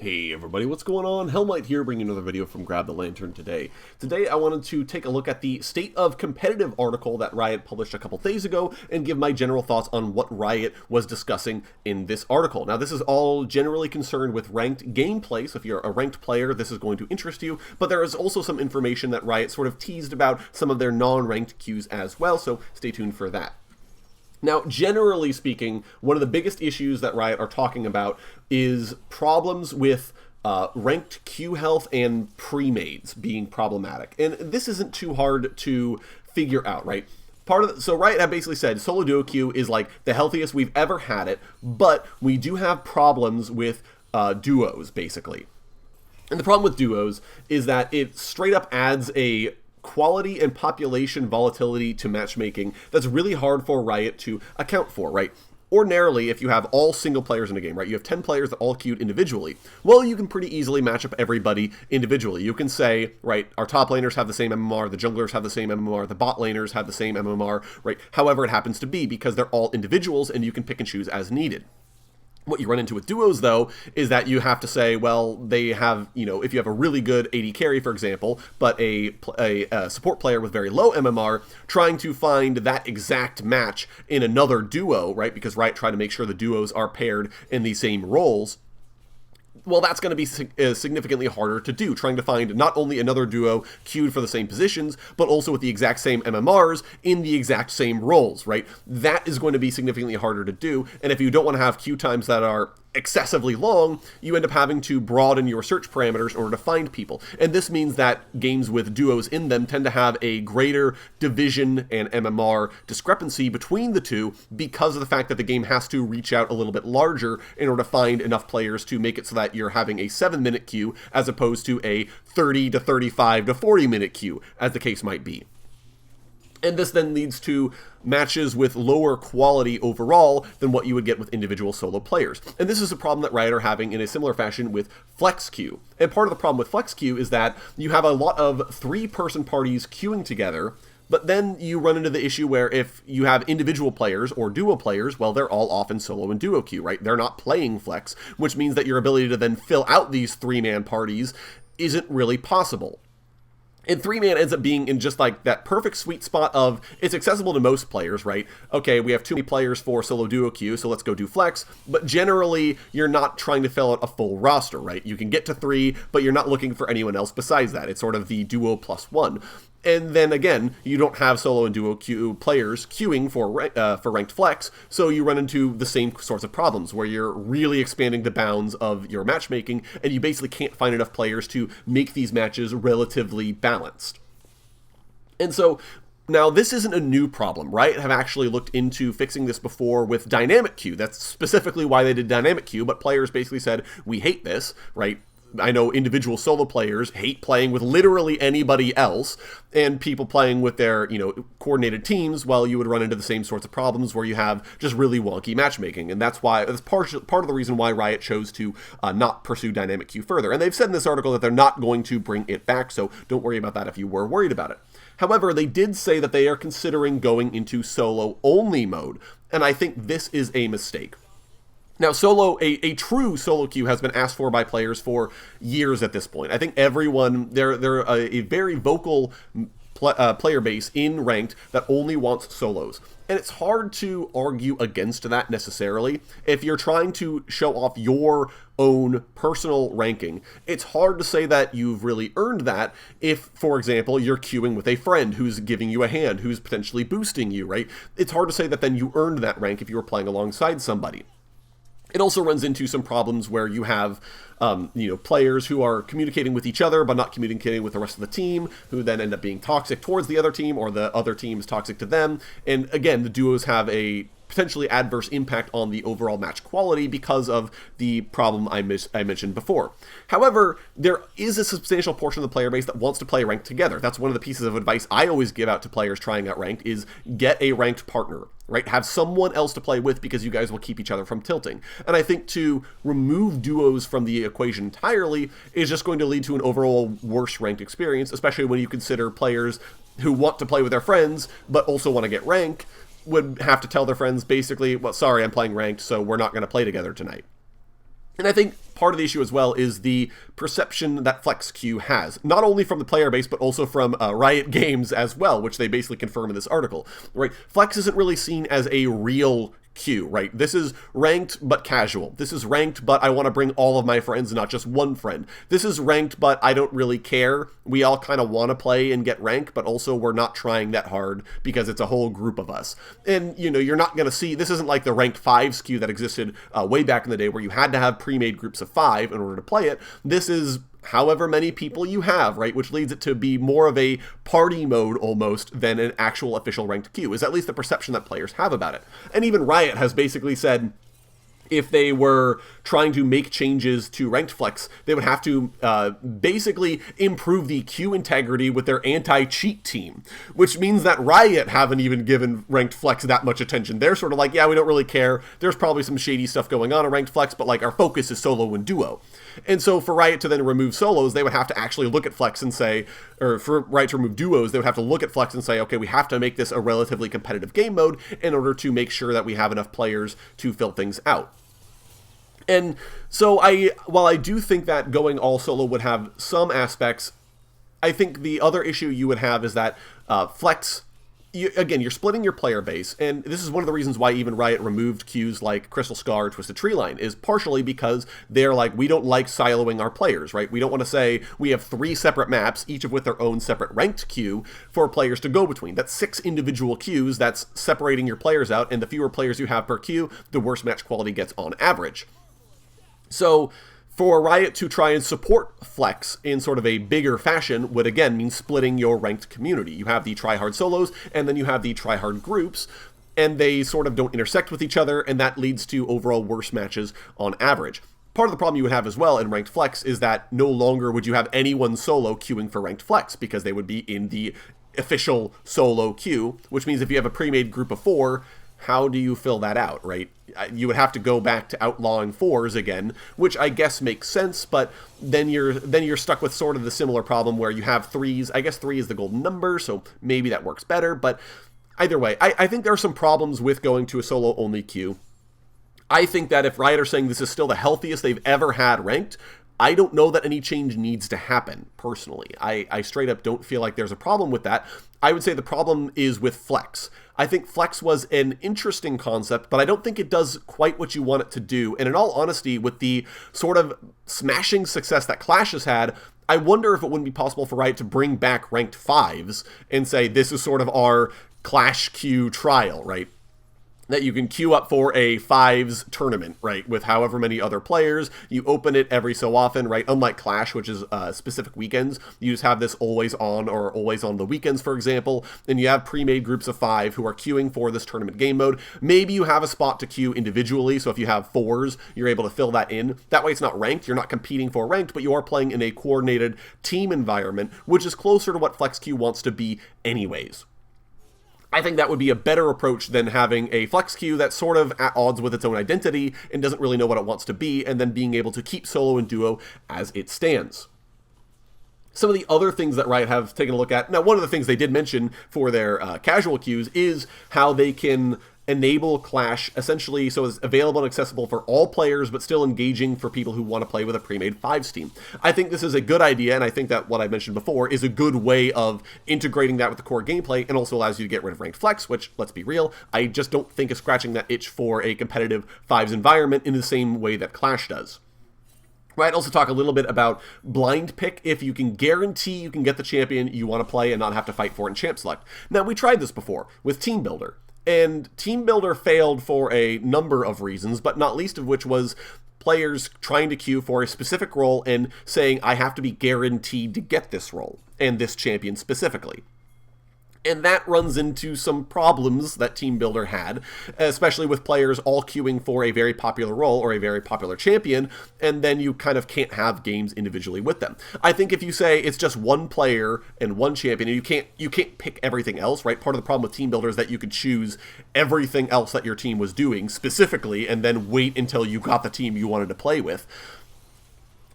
Hey everybody, what's going on? Hellmite here, bringing another video from Grab the Lantern today. Today I wanted to take a look at the State of Competitive article that Riot published a couple days ago and give my general thoughts on what Riot was discussing in this article. Now this is all generally concerned with ranked gameplay, so if you're a ranked player this is going to interest you, but there is also some information that Riot sort of teased about some of their non-ranked queues as well, so stay tuned for that. Now, generally speaking, one of the biggest issues that Riot are talking about is problems with ranked queue health and pre-mades being problematic. And this isn't too hard to figure out, right? So Riot have basically said solo duo queue is like the healthiest we've ever had it, but we do have problems with duos, basically. And the problem with duos is that it straight up adds a quality and population volatility to matchmaking that's really hard for Riot to account for, right? Ordinarily, if you have all single players in a game, right, you have 10 players that all queued individually, well, you can pretty easily match up everybody individually. You can say, right, our top laners have the same MMR, the junglers have the same MMR, the bot laners have the same MMR, right, however it happens to be, because they're all individuals and you can pick and choose as needed. What you run into with duos, though, is that you have to say, well, they have, if you have a really good AD carry, for example, but a support player with very low MMR, trying to find that exact match in another duo, right, because Riot try to make sure the duos are paired in the same roles, well, that's going to be significantly harder to do, trying to find not only another duo queued for the same positions, but also with the exact same MMRs in the exact same roles, right? That is going to be significantly harder to do, and if you don't want to have queue times that are excessively long, you end up having to broaden your search parameters in order to find people. And this means that games with duos in them tend to have a greater division and MMR discrepancy between the two because of the fact that the game has to reach out a little bit larger in order to find enough players to make it so that you're having a 7-minute queue as opposed to a 30 to 35 to 40-minute queue, as the case might be. And this then leads to matches with lower quality overall than what you would get with individual solo players. And this is a problem that Riot are having in a similar fashion with Flex Queue. And part of the problem with Flex Queue is that you have a lot of 3-person parties queuing together, but then you run into the issue where if you have individual players or duo players, well, they're all often solo and duo queue, right? They're not playing Flex, which means that your ability to then fill out these 3-man parties isn't really possible. And 3-man ends up being in just like that perfect sweet spot of it's accessible to most players, right? Okay, we have too many players for solo duo queue, so let's go do Flex. But generally, you're not trying to fill out a full roster, right? You can get to 3, but you're not looking for anyone else besides that. It's sort of the duo plus 1. And then again, you don't have solo and duo queue players queuing for ranked flex, so you run into the same sorts of problems where you're really expanding the bounds of your matchmaking, and you basically can't find enough players to make these matches relatively balanced. And so now, this isn't a new problem. Riot have actually looked into fixing this before with dynamic queue. That's specifically why they did dynamic queue, but players basically said, we hate this, right? I know individual solo players hate playing with literally anybody else, and people playing with their, coordinated teams, well, you would run into the same sorts of problems where you have just really wonky matchmaking, and that's part of the reason why Riot chose to not pursue dynamic queue further. And they've said in this article that they're not going to bring it back, so don't worry about that if you were worried about it. However, they did say that they are considering going into solo-only mode, and I think this is a mistake. Now, a true solo queue has been asked for by players for years at this point. I think everyone, they're a very vocal player base in ranked that only wants solos. And it's hard to argue against that necessarily. If you're trying to show off your own personal ranking, it's hard to say that you've really earned that if, for example, you're queuing with a friend who's giving you a hand, who's potentially boosting you, right? It's hard to say that then you earned that rank if you were playing alongside somebody. It also runs into some problems where you have, players who are communicating with each other but not communicating with the rest of the team, who then end up being toxic towards the other team, or the other team is toxic to them. And again, the duos have a potentially adverse impact on the overall match quality because of the problem I mentioned before. However, there is a substantial portion of the player base that wants to play ranked together. That's one of the pieces of advice I always give out to players trying out ranked is get a ranked partner, right? Have someone else to play with because you guys will keep each other from tilting. And I think to remove duos from the equation entirely is just going to lead to an overall worse ranked experience, especially when you consider players who want to play with their friends but also want to get rank would have to tell their friends basically, well, sorry, I'm playing ranked, so we're not going to play together tonight. And I think part of the issue as well is the perception that Flex Q has, not only from the player base, but also from Riot Games as well, which they basically confirm in this article, right? Flex isn't really seen as a real Q, right? This is ranked but casual. This is ranked but I want to bring all of my friends, not just one friend. This is ranked but I don't really care. We all kind of want to play and get rank, but also we're not trying that hard because it's a whole group of us. And, you know, you're not going to see, this isn't like the ranked 5s Q that existed way back in the day where you had to have pre-made groups of 5 in order to play it. This is however many people you have, right? Which leads it to be more of a party mode almost than an actual official ranked queue, is at least the perception that players have about it. And even Riot has basically said if they were trying to make changes to Ranked Flex, they would have to basically improve the queue integrity with their anti-cheat team, which means that Riot haven't even given Ranked Flex that much attention. They're sort of like, yeah, we don't really care. There's probably some shady stuff going on in Ranked Flex, but like our focus is solo and duo. And so for Riot to then remove solos, they would have to actually look at Flex and say, or for Riot to remove duos, they would have to look at Flex and say, okay, we have to make this a relatively competitive game mode in order to make sure that we have enough players to fill things out. And so while I do think that going all solo would have some aspects, I think the other issue you would have is that Flex, again, you're splitting your player base, and this is one of the reasons why even Riot removed queues like Crystal Scar, Twisted Treeline, is partially because they're like, we don't like siloing our players, right? We don't want to say we have 3 separate maps, each of with their own separate ranked queue for players to go between. That's 6 individual queues, that's separating your players out, and the fewer players you have per queue, the worse match quality gets on average. So for Riot to try and support Flex in sort of a bigger fashion would again mean splitting your ranked community. You have the tryhard solos, and then you have the tryhard groups, and they sort of don't intersect with each other, and that leads to overall worse matches on average. Part of the problem you would have as well in Ranked Flex is that no longer would you have anyone solo queuing for Ranked Flex, because they would be in the official solo queue, which means if you have a pre-made group of 4, how do you fill that out, right? You would have to go back to outlawing 4s again, which I guess makes sense, but then you're stuck with sort of the similar problem where you have 3s. I guess 3 is the golden number, so maybe that works better, but either way, I think there are some problems with going to a solo-only queue. I think that if Riot are saying this is still the healthiest they've ever had ranked, I don't know that any change needs to happen, personally. I straight up don't feel like there's a problem with that. I would say the problem is with Flex. I think Flex was an interesting concept, but I don't think it does quite what you want it to do. And in all honesty, with the sort of smashing success that Clash has had, I wonder if it wouldn't be possible for Riot to bring back ranked 5s and say this is sort of our Clash queue trial, right? That you can queue up for a 5s tournament, right, with however many other players. You open it every so often, right? Unlike Clash, which is specific weekends, you just have this always on or always on the weekends, for example, and you have pre-made groups of 5 who are queuing for this tournament game mode. Maybe you have a spot to queue individually, so if you have 4s, you're able to fill that in. That way it's not ranked, you're not competing for ranked, but you are playing in a coordinated team environment, which is closer to what Flex Queue wants to be anyways. I think that would be a better approach than having a Flex queue that's sort of at odds with its own identity and doesn't really know what it wants to be, and then being able to keep solo and duo as it stands. Some of the other things that Riot have taken a look at, now one of the things they did mention for their casual queues is how they can enable Clash essentially so it's available and accessible for all players, but still engaging for people who want to play with a pre-made 5s team. I think this is a good idea, and I think that what I mentioned before is a good way of integrating that with the core gameplay and also allows you to get rid of Ranked Flex, which, let's be real, I just don't think is scratching that itch for a competitive 5s environment in the same way that Clash does. Right, also talk a little bit about blind pick if you can guarantee you can get the champion you want to play and not have to fight for it in champ select. Now, we tried this before with Team Builder. And Team Builder failed for a number of reasons, but not least of which was players trying to queue for a specific role and saying, I have to be guaranteed to get this role, and this champion specifically. And that runs into some problems that Team Builder had, especially with players all queuing for a very popular role or a very popular champion, and then you kind of can't have games individually with them. I think if you say it's just one player and one champion, and you can't pick everything else, right? Part of the problem with Team Builder is that you could choose everything else that your team was doing specifically, and then wait until you got the team you wanted to play with.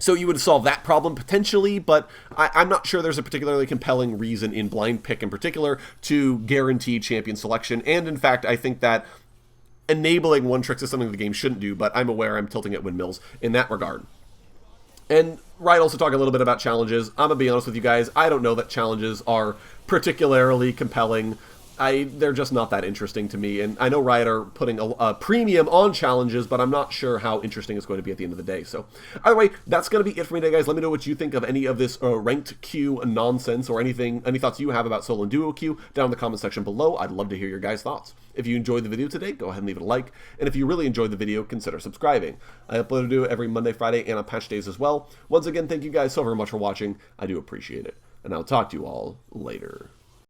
So you would solve that problem potentially, but I'm not sure there's a particularly compelling reason in blind pick in particular to guarantee champion selection. And in fact, I think that enabling one tricks is something the game shouldn't do, but I'm aware I'm tilting at windmills in that regard. And Riot also talk a little bit about challenges. I'm gonna be honest with you guys, I don't know that challenges are particularly compelling. They're just not that interesting to me, and I know Riot are putting a premium on challenges, but I'm not sure how interesting it's going to be at the end of the day. So, either way, that's going to be it for me today, guys. Let me know what you think of any of this ranked queue nonsense, or any thoughts you have about solo and duo queue down in the comment section below. I'd love to hear your guys' thoughts. If you enjoyed the video today, go ahead and leave it a like, and if you really enjoyed the video, consider subscribing. I upload a video every Monday, Friday, and on patch days as well. Once again, thank you guys so very much for watching. I do appreciate it, and I'll talk to you all later.